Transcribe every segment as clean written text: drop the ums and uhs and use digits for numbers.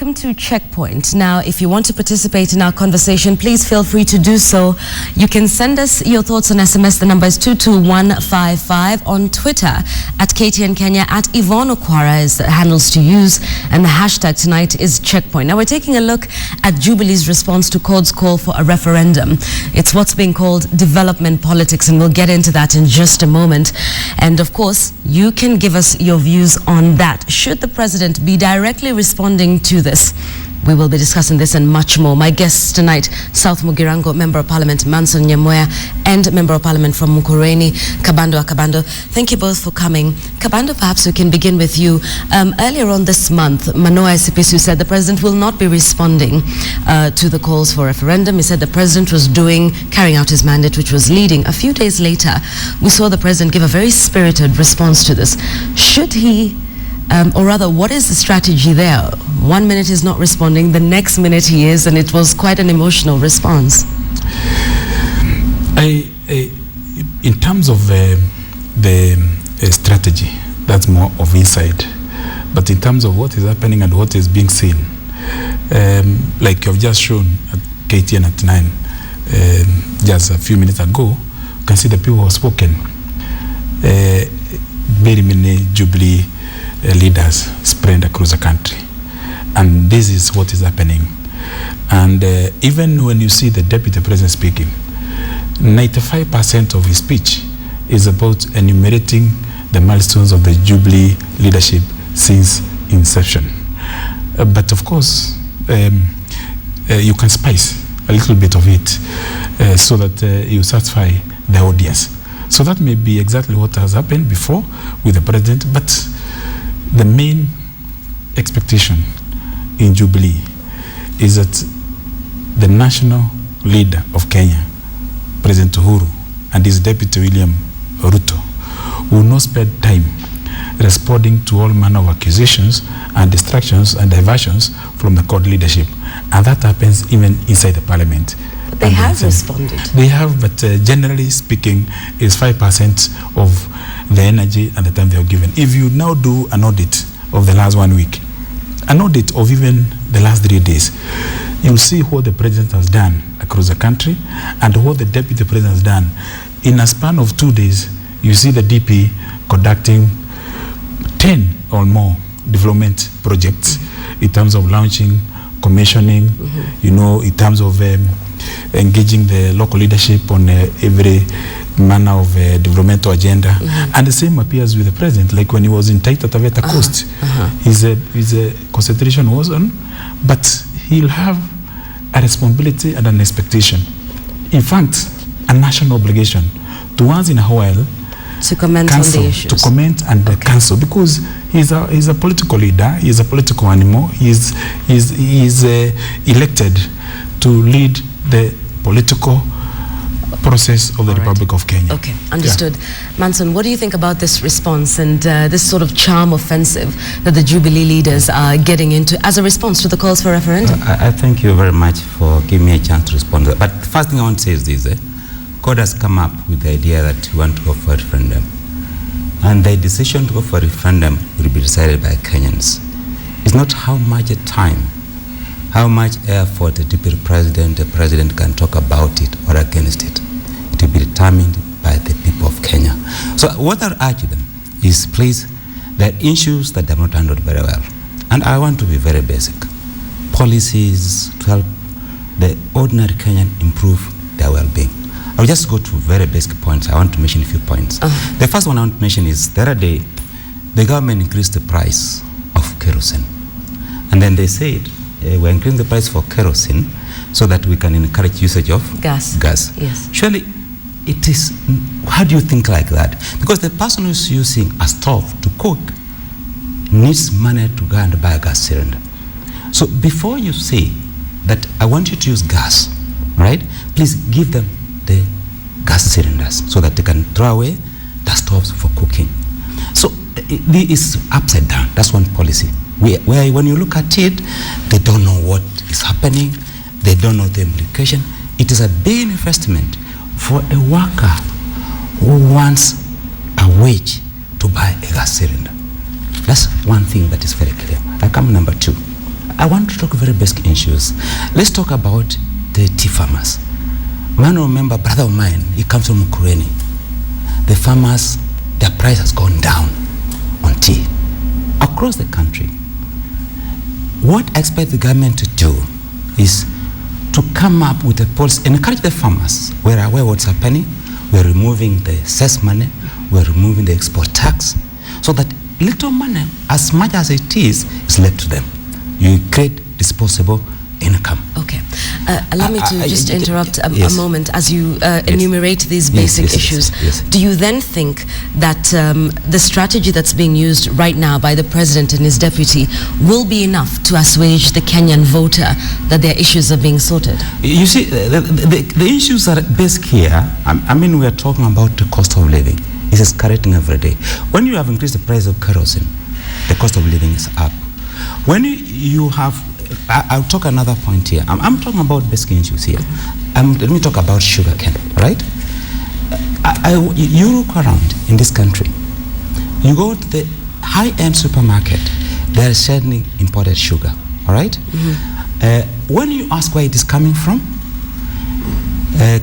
welcome to Checkpoint. Now, if you want to participate in our conversation, please feel free to do so. You can send us your thoughts on SMS. The number is 22155. On Twitter, at KTN Kenya, at Yvonne Okwara is the handles to use. And the hashtag tonight is Checkpoint. Now, we're taking a look at Jubilee's response to CORD's call for a referendum. It's what's being called development politics, and we'll get into that in just a moment. And of course, you can give us your views on that. Should the president be directly responding to this? We will be discussing this and much more. My guests tonight, South Mugirango Member of Parliament Manson Nyamweya and Member of Parliament from Mukurweini, Kabando Akabando. Thank you both for coming. Kabando, perhaps we can begin with you. Earlier on this month, Manoa Esipisu said the president will not be responding to the calls for referendum. He said the president was carrying out his mandate, which was leading. A few days later, we saw the president give a very spirited response to this. Should he or rather, what is the strategy there? 1 minute he's not responding, the next minute he is, and it was quite an emotional response. In terms of the strategy, that's more of insight. But in terms of what is happening and what is being seen, like you've just shown at KTN at 9, just a few minutes ago, you can see the people who have spoken. Very many Jubilee leaders spread across the country, and this is what is happening. And even when you see the deputy president speaking, 95% of his speech is about enumerating the milestones of the Jubilee leadership since inception. But of course, you can spice a little bit of it so that you satisfy the audience. So that may be exactly what has happened before with the president, but the main expectation in Jubilee is that the national leader of Kenya, President Uhuru, and his deputy William Ruto will not spend time responding to all manner of accusations and distractions and diversions from the CORD leadership. And that happens even inside the parliament. But they have responded. They have, but generally speaking, is 5% of the energy and the time they are given. If you now do an audit of the last 1 week, an audit of even the last 3 days, you'll see what the president has done across the country and what the deputy president has done. In a span of 2 days, you see the DP conducting 10 or more development projects in terms of launching, commissioning, you know, in terms of engaging the local leadership on every manner of developmental agenda. And the same appears with the president, like when he was in Taita Taveta Coast. His concentration was on, but he'll have a responsibility and an expectation. In fact, a national obligation to once in a while to comment on the issues. To comment and cancel, because he's a political leader, he's a political animal, he's elected to lead the political process of the Republic of Kenya. Okay, understood. Manson, what do you think about this response and this sort of charm offensive that the Jubilee leaders are getting into as a response to the calls for referendum? I thank you very much for giving me a chance to respond to that. But the first thing I want to say is this. CORD has come up with the idea that we want to go for a referendum. And the decision to go for a referendum will be decided by Kenyans. It's not how much time, how much effort the deputy president, the president can talk about it or against it. It will be determined by the people of Kenya. So what I urge them is, please, there are issues that have not handled very well. And I want to be very basic. Policies to help the ordinary Kenyan improve their well-being. I'll just go to very basic points. I want to mention a few points. The first one I want to mention is the other day, the government increased the price of kerosene. And then they said, we're increasing the price for kerosene so that we can encourage usage of gas. Yes. Surely, it is, how do you think like that? Because the person who's using a stove to cook needs money to go and buy a gas cylinder. So before you say that I want you to use gas, right, please give them the gas cylinders so that they can throw away the stoves for cooking. So it is upside down. That's one policy. Where when you look at it, they don't know what is happening. They don't know the implication. It is a big investment for a worker who wants a wage to buy a gas cylinder. That's one thing that is very clear. I come number two. I want to talk very basic issues. Let's talk about the tea farmers. Man, remember, brother of mine, he comes from Mukureni. The farmers, their price has gone down on tea across the country. What I expect the government to do is to come up with a policy and encourage the farmers. We're aware what's happening. We're removing the cess money. We're removing the export tax, so that little money, as much as it is left to them. You create disposable income. Okay. Allow me to just interrupt a moment as you Yes. enumerate these basic issues. Yes. Do you then think that the strategy that's being used right now by the president and his deputy will be enough to assuage the Kenyan voter that their issues are being sorted? You see, the issues are basic here. I mean, we are talking about the cost of living. It's escalating every day. When you have increased the price of kerosene, the cost of living is up. When you have, I'll talk another point here. I'm talking about basic issues here. Let me talk about sugar cane, right? You look around in this country, you go to the high-end supermarket, they're selling imported sugar, all right? When you ask where it is coming from,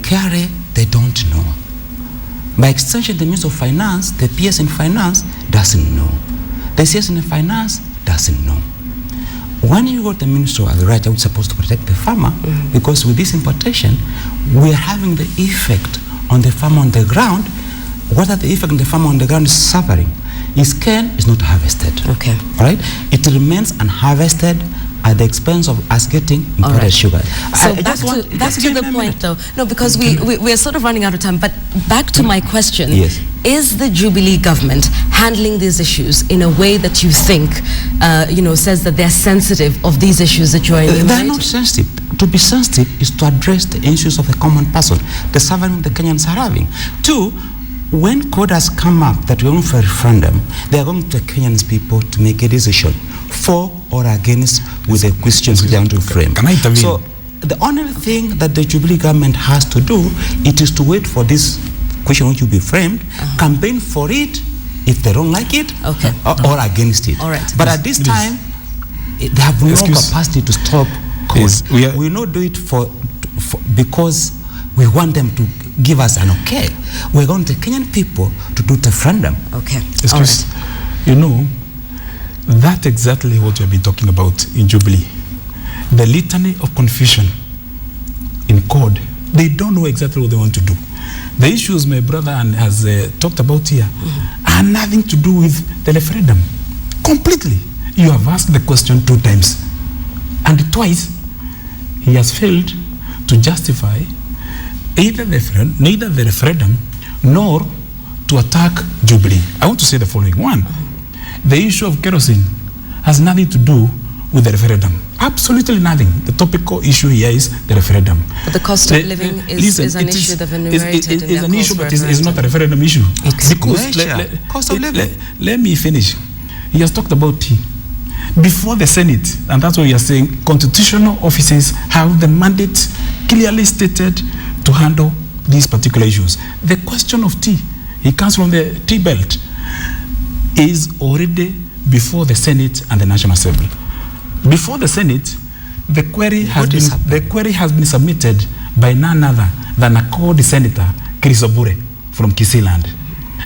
KRA, they don't know. By extension, the Minister of Finance, the PS in Finance, doesn't know. The CS in Finance doesn't know. When you go to the Minister of Agriculture, which is supposed to protect the farmer, because with this importation, we are having the effect on the farmer on the ground. What are the effect on the farmer on the ground is suffering? His cane is not harvested. Okay. All right? It remains unharvested at the expense of us getting imported sugar. So back to the point though. No, because we're sort of running out of time, but back to my question. Yes. Is the Jubilee government handling these issues in a way that you think, says that they're sensitive of these issues that you're enumerating? They're not sensitive. To be sensitive is to address the issues of the common person, the suffering the Kenyans are having. Two, when quotas come up that we're going for a referendum, they are going to Kenyans people to make a decision for or against with the questions they want to frame. Can I intervene? So the only thing that the Jubilee government has to do, it is to wait for this question which will be framed, campaign for it if they don't like it, or against it. All right. But at this time, they have no capacity to stop cause. We will not do it for because we want them to give us an okay. We're going to Kenyan people to do the referendum. Okay. Excuse, you know, that's exactly what we have been talking about in Jubilee. The litany of confusion in code. They don't know exactly what they want to do. The issues my brother has talked about here are nothing to do with the referendum. Completely. You have asked the question 2 times. And twice, he has failed to justify neither the referendum nor to attack Jubilee. I want to say the following. One, the issue of kerosene has nothing to do with the referendum. Absolutely nothing. The topical issue here is the referendum. But the cost of living is an issue they've enumerated. It's an issue, but it's not a referendum issue. Because cost of living. Let me finish. He has talked about tea. Before the Senate, and that's what we are saying, constitutional offices have the mandate clearly stated to handle these particular issues. The question of tea, he comes from the tea belt, is already before the Senate and the National Assembly. Before the Senate, the query has been submitted by none other than a called Senator Chris Obure from Kisiland.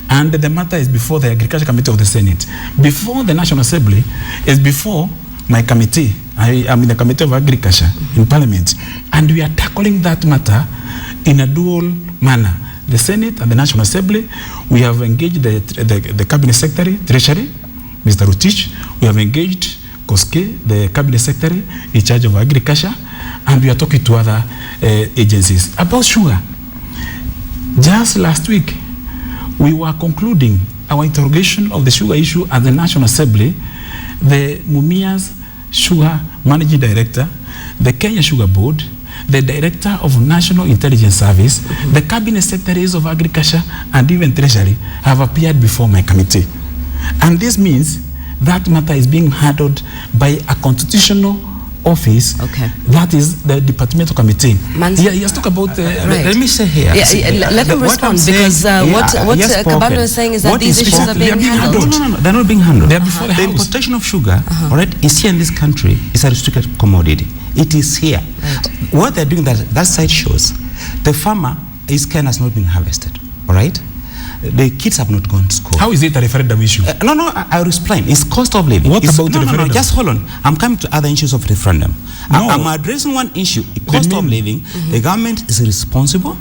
And the matter is before the Agriculture Committee of the Senate. Before the National Assembly is before my committee. I am in the Committee of Agriculture in Parliament. And we are tackling that matter in a dual manner. The Senate and the National Assembly, we have engaged the Cabinet Secretary, Treasury, Mr. Rutich. We have engaged Koske, the Cabinet Secretary in charge of Agriculture, and we are talking to other agencies. About sugar, just last week, we were concluding our interrogation of the sugar issue at the National Assembly. The Mumia's Sugar Managing Director, the Kenya Sugar Board, the Director of National Intelligence Service, the Cabinet Secretaries of Agriculture, and even Treasury have appeared before my committee. And this means that matter is being handled by a constitutional office, Okay. that is the departmental committee. He has talked about... Let me say here. Let him respond, because what Kabando is saying is that these issues are being handled. No, they're not being handled. They're before the The House. importation of sugar, all right, is here in this country. It's a restricted commodity. It is here. Right. What they're doing, that side shows, the farmer, his cane has not been harvested, all right? The kids have not gone to school. How is it a referendum issue? I'll explain. It's cost of living. What about the referendum? No, just hold on. I'm coming to other issues of referendum. No. I'm addressing one issue, cost of living. The government is responsible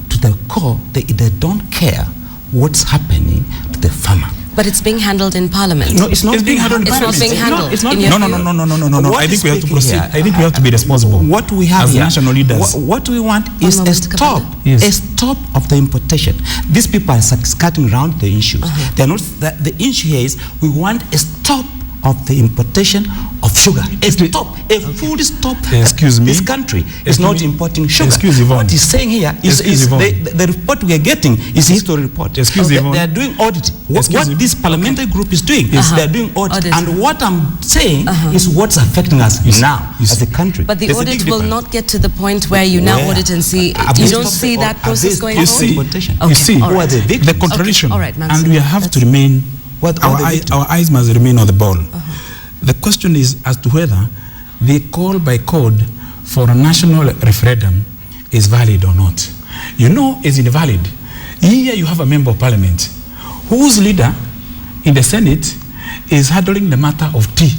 to the core. They don't care what's happening to the farmer. But it's being handled in Parliament. No, it's not It's being handled in It's not being handled. It's not in being your handled. No. What I think is we have to speaking proceed. here? I think we have to be responsible. What we have as here, national leaders. what we want is moment, a stop, Yes. a stop of the importation. These people are skirting around the issues. They're not. The issue here is we want a stop of the importation of sugar. A full stop. Excuse me. This country is not importing sugar. Excuse Yvonne. What he's saying here is the report we are getting is a history report. Excuse Yvonne. They are doing audit. What this parliamentary group is doing is they are doing audit. And what I'm saying is what's affecting us now as a country. But the There's a audit big will difference. not get to the point where you now Where? audit and see. Have You they don't stopped see the- that have process they going stopped forward? the importation? You see, all who are the victims? the contradiction, all right, Mansi, and we have to remain, What are the victims? our eyes must remain on the ball. The question is as to whether the call by code for a national referendum is valid or not. You know it's invalid. Here you have a member of parliament whose leader in the Senate is handling the matter of tea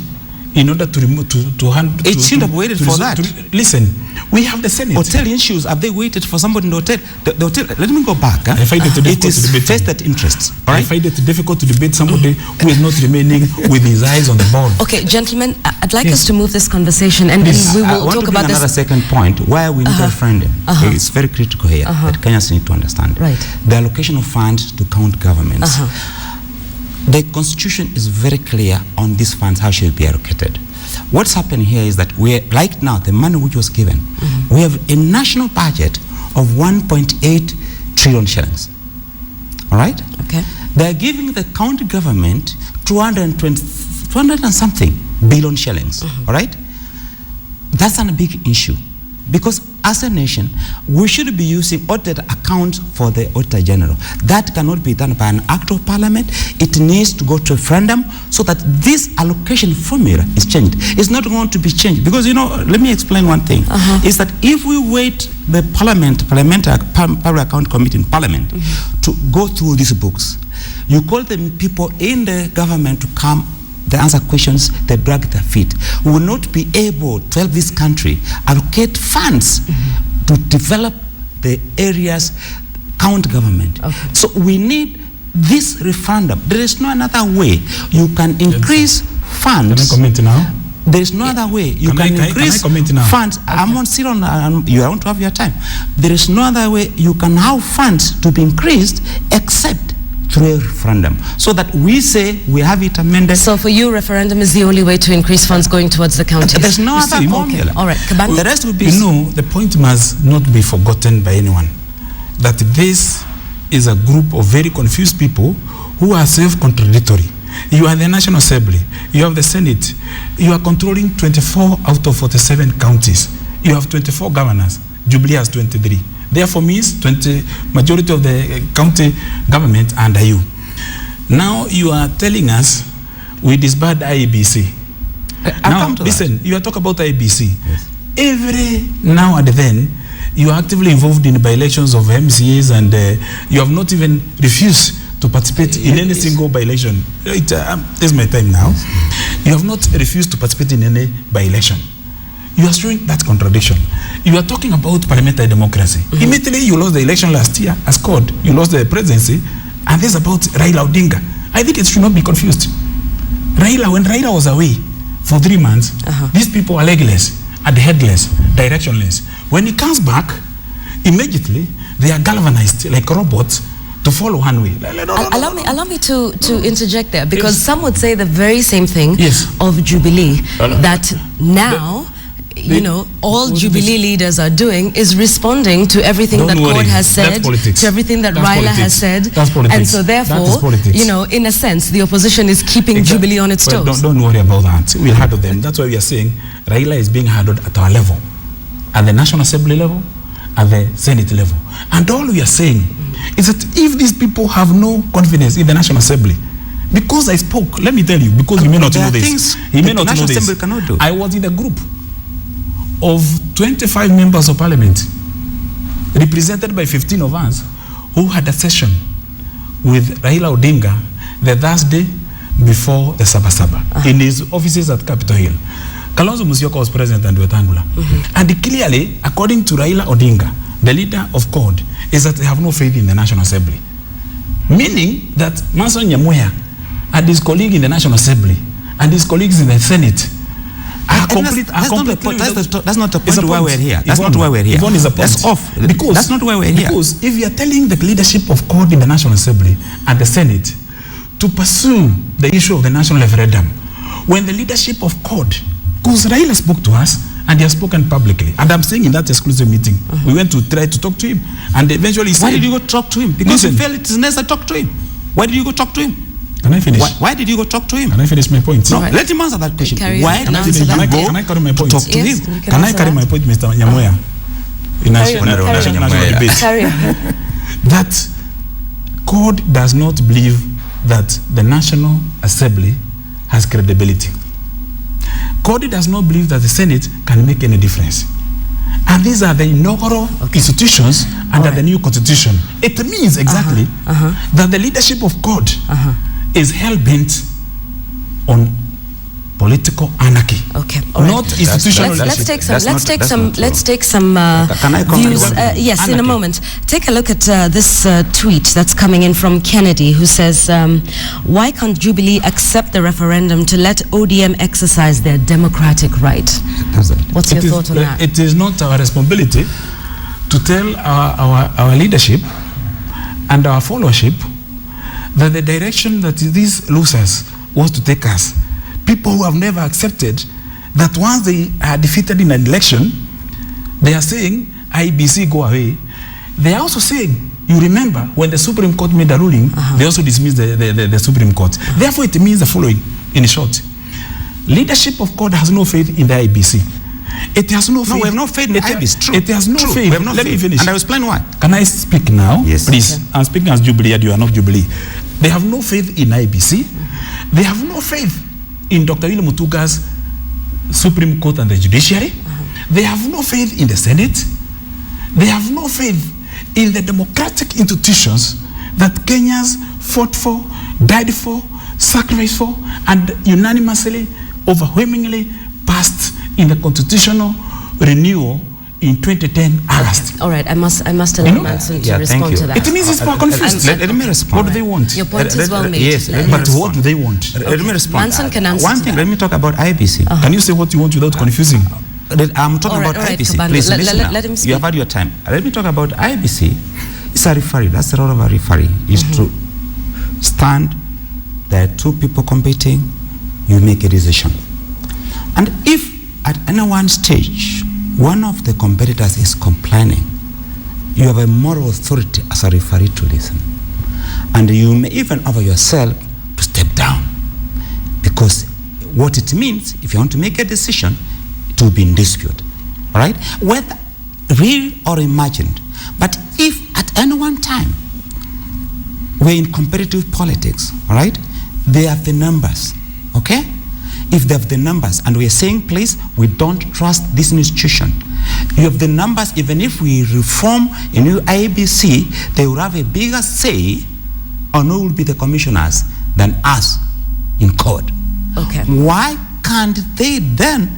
in order to remove to hand. It should have waited for that. Listen, we have the Senate. Hotel issues, have they waited for somebody in the hotel? The hotel, let me go back. I find it difficult to debate. Vested interests. All I right? find it difficult to debate somebody who is not remaining with his eyes on the ball. Okay, gentlemen, I'd like us to move this conversation, and we I will want talk to about bring another this. second point why we need a referendum. It's very critical here that Kenyans need to understand. Right. The allocation of funds to county governments. The constitution is very clear on these funds, how should be allocated. What's happening here is that we're, like now, the money which was given, we have a national budget of 1.8 trillion shillings. All right? Okay. They're giving the county government 200 and something billion shillings. All right? That's a big issue. Because as a nation, we should be using audited accounts for the Auditor General. That cannot be done by an act of parliament. It needs to go to a referendum so that this allocation formula is changed. It's not going to be changed. Because, you know, let me explain one thing. Is that if we wait the Public Account Committee in Parliament to go through these books, you call the people in the government to come, they answer questions, they drag their feet. We will not be able to help this country allocate funds to develop the areas, county government. So we need this referendum. There is no another way you can increase funds. Can I comment now? There is no other way you can increase funds. I'm on still on. You want to have your time. There is no other way you can have funds to be increased except through a referendum, so that we say we have it amended. So for you, referendum is the only way to increase funds going towards the counties? There's no other formula. All right, Kabando. The rest will be... You know, the point must not be forgotten by anyone, that this is a group of very confused people who are self-contradictory. You are the National Assembly, you have the Senate, you are controlling 24 out of 47 counties. You have 24 governors, Jubilee has 23. Therefore means majority of the county government under you. Now you are telling us we disband IEBC. Now listen, you are talking about IEBC. Yes. Every now and then you are actively involved in by-elections of MCAs, and you have not even refused to participate in any single by-election. This is my time now. You have not refused to participate in any by-election. You are showing that contradiction. You are talking about parliamentary democracy. Immediately you lost the election last year as called. You lost the presidency, and this is about Raila Odinga. I think it should not be confused. When Raila was away for 3 months, these people are legless, are headless, directionless. When he comes back, immediately they are galvanized like robots to follow one way. Allow me to interject there, because some would say the very same thing Yes. of Jubilee, that now you know, all Jubilee leaders are doing is responding to everything that God has said, to everything that Raila has said. That's politics. And so therefore, you know, in a sense, the opposition is keeping Jubilee on its toes. Don't worry about that. We'll handle them. That's why we are saying Raila is being handled at our level, at the National Assembly level, at the Senate level. And all we are saying is that if these people have no confidence in the National Assembly, because I spoke, let me tell you, because you may not know this. You may not know this. I was in a group of 25 members of parliament, represented by 15 of us, who had a session with Raila Odinga the Thursday before the Sabasaba in his offices at Capitol Hill. Kalonzo Musyoka was president and Wetangula. And clearly, according to Raila Odinga, the leader of CORD, is that they have no faith in the National Assembly. Meaning that Manson Nyamoya and his colleague in the National Assembly and his colleagues in the Senate are complete. That's not the point why we're here. That's not why we're here. That's off. Because that's not why we're here. Because if you are telling the leadership of CORD in the National Assembly and the Senate to pursue the issue of the national referendum, when the leadership of CORD, because Raila spoke to us and he has spoken publicly, and I'm saying in that exclusive meeting, we went to try to talk to him, and eventually he said, why did you go talk to him? Because you felt it is necessary to talk to him. Why did you go talk to him? Can I finish? Why did you go talk to him? Can I finish my point? No, let him answer that question. Why did you go can I carry my point? Talk to him? Can I carry my point, Mr. Nyamoya? In national debate. That CORD does not believe that the National Assembly has credibility. CORD does not believe that the Senate can make any difference. And these are the inaugural institutions under the new constitution. It means exactly that the leadership of CORD is hell-bent on political anarchy. Okay, not institutional. Let's take some views. Yes, anarchy. In a moment. Take a look at this tweet that's coming in from Kennedy, who says, "Why can't Jubilee accept the referendum to let ODM exercise their democratic right?" What's your thought on that? It is not our responsibility to tell our leadership and our followership that the direction that these losers want to take us, people who have never accepted that once they are defeated in an election, they are saying, IBC go away. They are also saying, you remember, when the Supreme Court made a ruling, they also dismissed the Supreme Court. Therefore, it means the following, in short. Leadership of CORD has no faith in the IBC. It has no faith. No, we have no faith in the IBC. True. It has no faith. We have no Let faith. me finish. And I will explain why. Can I speak now? Yes. Please. Okay. I'm speaking as Jubilee, and you are not Jubilee. They have no faith in IBC. They have no faith in Dr. William Mutuga's Supreme Court and the judiciary. They have no faith in the Senate. They have no faith in the democratic institutions that Kenyans fought for, died for, sacrificed for, and unanimously, overwhelmingly passed in the constitutional renewal in 2010 August. All right, I must allow Manson to respond to that. It means it's confused. Let me respond. What do they want? Your point is well made. Yes, but what do they want? Let me respond. Manson can answer. One thing, let me talk about IBC. Can you say what you want without confusing? I'm talking about IBC. Kabando. Please listen. Let him speak. You have had your time. Let me talk about IBC. It's a referee. That's the role of a referee. Is to stand. There are two people competing. You make a decision. And if at any one stage one of the competitors is complaining, you have a moral authority as a referee to listen. And you may even offer yourself to step down. Because what it means, if you want to make a decision, it will be in dispute. All right? Whether real or imagined. But if at any one time we're in competitive politics, all right, they have the numbers, okay? If they have the numbers and we're saying, please, we don't trust this institution. You have the numbers, even if we reform a new IBC, they will have a bigger say on who will be the commissioners than us in CORD. Okay. Why can't they then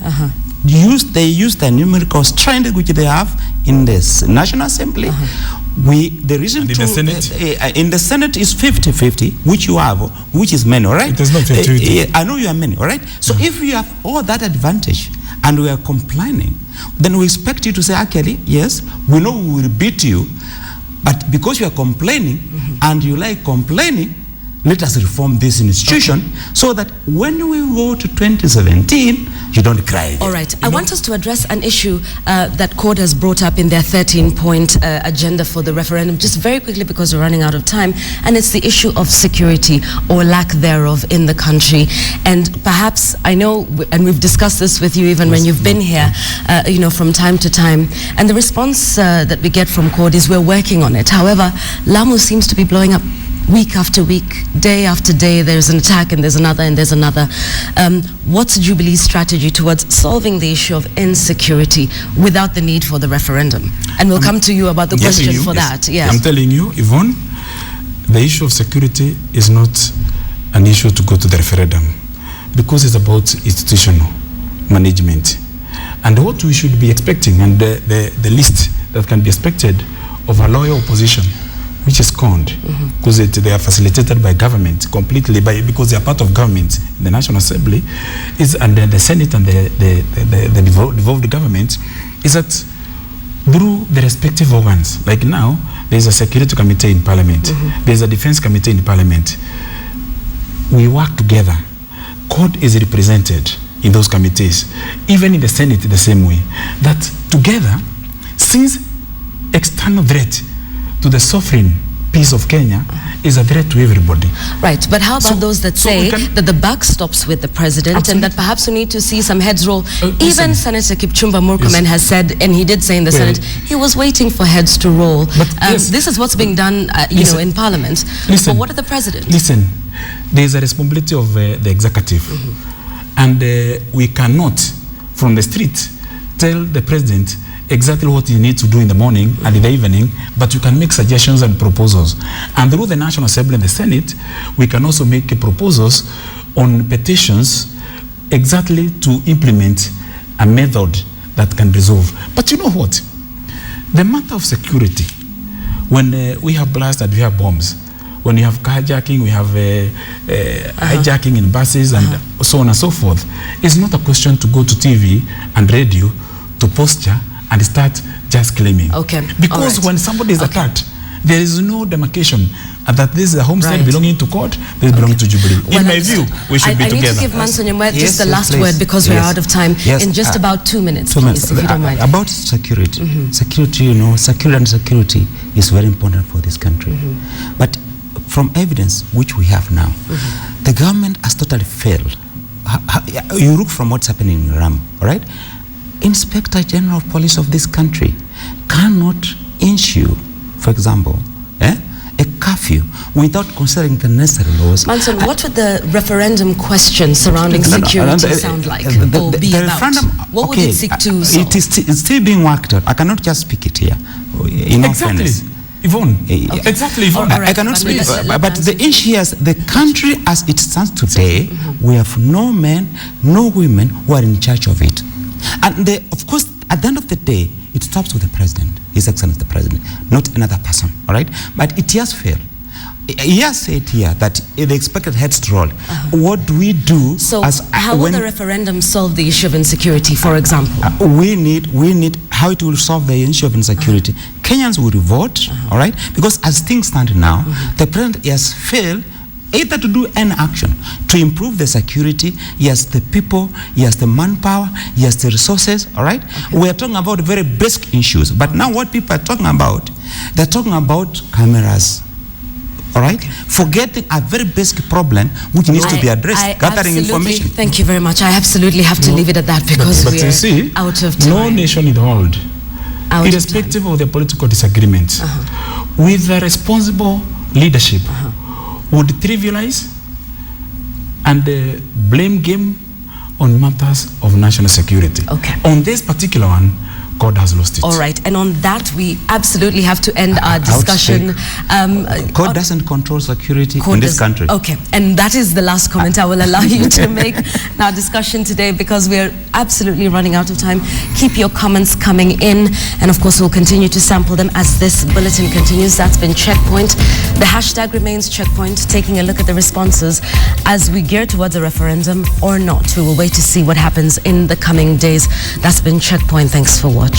use the numerical strength which they have in this National Assembly? The reason in the Senate? In the Senate is 50-50, which you have, which is many, all right? It is not 50-50. I know you are many, all right? So if you have all that advantage and we are complaining, then we expect you to say, actually, yes, we know we will beat you, but because you are complaining and you like complaining, let us reform this institution so that when we go to 2017, you don't cry. All right. I want us to address an issue that CORD has brought up in their 13-point agenda for the referendum, just very quickly because we're running out of time, and it's the issue of security or lack thereof in the country. And perhaps, I know, and we've discussed this with you even when you've been here, from time to time, and the response that we get from CORD is we're working on it. However, Lamu seems to be blowing up week after week, day after day. There's an attack and there's another and there's another. What's Jubilee's strategy towards solving the issue of insecurity without the need for the referendum? And we'll come to you about the question for that. Yes. I'm telling you, Yvonne, the issue of security is not an issue to go to the referendum because it's about institutional management. And what we should be expecting, and the list that can be expected of a loyal opposition, which is conned, because they are facilitated by government completely, because they are part of government, the National Assembly, and then the Senate and the devolved government, is that through the respective organs, like now, there is a security committee in Parliament, there is a defense committee in Parliament, we work together. CORD is represented in those committees, even in the Senate the same way, that together, since external threat to the sovereign peace of Kenya is a threat to everybody. Right, but how about those that say that the buck stops with the president and that perhaps we need to see some heads roll? Even Senator Kipchumba Murkomen has said, and he did say in the Senate, he was waiting for heads to roll. This is what's being done, in Parliament. But what of the president? Listen, there is a responsibility of the executive. And we cannot, from the street, tell the president exactly what he needs to do in the morning and in the evening, but you can make suggestions and proposals. And through the National Assembly and the Senate, we can also make proposals on petitions exactly to implement a method that can resolve. But you know what? The matter of security, when we have blasts and we have bombs, when you have carjacking, we have hijacking in buses and so on and so forth, it's not a question to go to TV and radio to posture and start just claiming. Because when somebody is attacked, there is no demarcation that this is a homestead belonging to CORD, this belongs to Jubilee. In my view, we should be together. I need to give Manson Yemwe just the last word because we're out of time in just about 2 minutes, please, if you don't mind. About security. Security, security is very important for this country. But from evidence which we have now, the government has totally failed. You look from what's happening in Ram, all right? Inspector General of Police of this country cannot issue, for example, a curfew without considering the necessary laws. Manson, what would the referendum question surrounding security sound like or be about? What would it seek to solve? It's still being worked out. I cannot just speak it here. In all fairness. Yvonne, exactly, Yvonne. I cannot speak, but the issue is the country as it stands today, we have no men, no women who are in charge of it. And of course, at the end of the day, it stops with the president, His Excellency the President, not another person, all right? But it has failed. He has said here that the expected heads to roll. What do we do? So how will the referendum solve the issue of insecurity, for example? We need how it will solve the issue of insecurity. Kenyans will vote, all right? Because as things stand now, the president has failed either to do any action to improve the security. He has the people, he has the manpower, he has the resources, all right? We are talking about very basic issues. But now what people are talking about, they're talking about cameras, all right? Forgetting a very basic problem which needs to be addressed, gathering information. Thank you very much. I absolutely have to leave it at that because we are out of time. No nation in the world, irrespective of the political disagreements, with a responsible leadership, would trivialize and blame game on matters of national security. On this particular one, CORD has lost it. All right, and on that, we absolutely have to end our discussion. CORD doesn't control security in this country. Okay, and that is the last comment I will allow you to make in our discussion today because we're absolutely running out of time. Keep your comments coming in, and of course, we'll continue to sample them as this bulletin continues. That's been Checkpoint. The hashtag remains Checkpoint, taking a look at the responses as we gear towards a referendum or not. We will wait to see what happens in the coming days. That's been Checkpoint. Thanks for watching.